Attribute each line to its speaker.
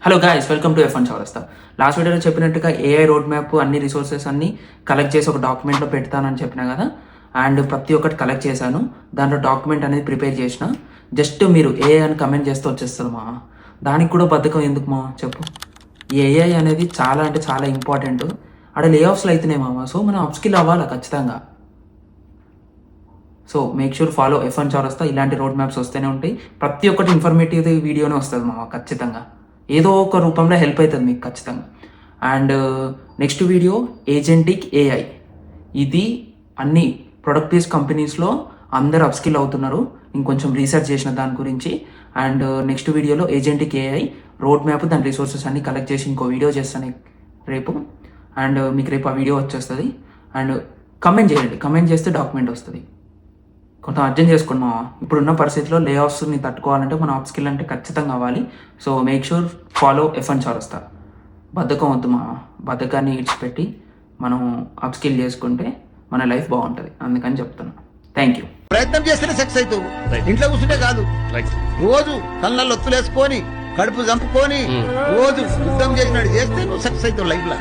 Speaker 1: Hello guys, welcome to F1 చౌరస్తా. Last వీడియోలో చెప్పినట్టుగా ఏఐ రోడ్ మ్యాప్ అన్ని రిసోర్సెస్ అన్ని కలెక్ట్ చేసి ఒక డాక్యుమెంట్లో పెడతానని చెప్పిన కదా. అండ్ ప్రతి ఒక్కటి కలెక్ట్ చేశాను. దాంట్లో డాక్యుమెంట్ అనేది ప్రిపేర్ చేసిన. జస్ట్ మీరు ఏఐ అని కమెంట్ చేస్తే వచ్చేస్తుంది మా. దానికి కూడా బద్ధకం ఎందుకు మా చెప్పు. ఈ ఏఐ అనేది చాలా అంటే చాలా ఇంపార్టెంట్. అక్కడ లే ఆఫ్స్లో అవుతున్నాయి మామ. సో మనం అప్స్కిల్ అవ్వాలి ఖచ్చితంగా. So make sure follow F1 చౌరస్తా. ఇలాంటి రోడ్ మ్యాప్స్ వస్తూనే ఉంటాయి. ప్రతి ఒక్కటి ఇన్ఫర్మేటివ్ వీడియోనే వస్తుంది మామ. ఖచ్చితంగా ఏదో ఒక రూపంలో హెల్ప్ అవుతుంది మీకు ఖచ్చితంగా. And next video agentic AI. ఇది అన్ని ప్రొడక్ట్ బేస్డ్ కంపెనీస్లో అందరు అప్స్కిల్ అవుతున్నారు. ఇంకొంచెం రీసెర్చ్ చేసిన దాని గురించి. అండ్ నెక్స్ట్ వీడియోలో ఏజెంటిక్ ఏఐ రోడ్ మ్యాప్, దాని రిసోర్సెస్ అన్ని కలెక్ట్ చేసి ఇంకో వీడియో చేస్తాను రేపు. అండ్ మీకు రేపు ఆ వీడియో వచ్చేస్తుంది. అండ్ కమెంట్ చేయండి. కమెంట్ చేస్తే డాక్యుమెంట్ వస్తుంది. కొంత అర్థం చేసుకోండి మా. ఇప్పుడున్న పరిస్థితిలో లే ఆఫ్స్ని తట్టుకోవాలంటే మన అప్స్కిల్ అంటే ఖచ్చితంగా అవ్వాలి. So make sure follow F1 చౌరస్తా. బద్ధకం వద్దు మా. బద్ధకాన్ని ఇడిచిపెట్టి మనం అప్స్కిల్ చేసుకుంటే మన లైఫ్ బాగుంటుంది. అందుకని చెప్తున్నా. Thank you.
Speaker 2: ప్రయత్నం చేస్తేనే సక్సెస్ అవుతావు. ఇంట్లో కూర్చుంటే కాదు. రోజు కళ్ళల్లో ఒత్తులేసుకొని కడుపు చంపుకొని రోజు యుద్ధం చేసినట్టు చేస్తే నువ్వు సక్సెస్ అవుతావు లైఫ్ లో.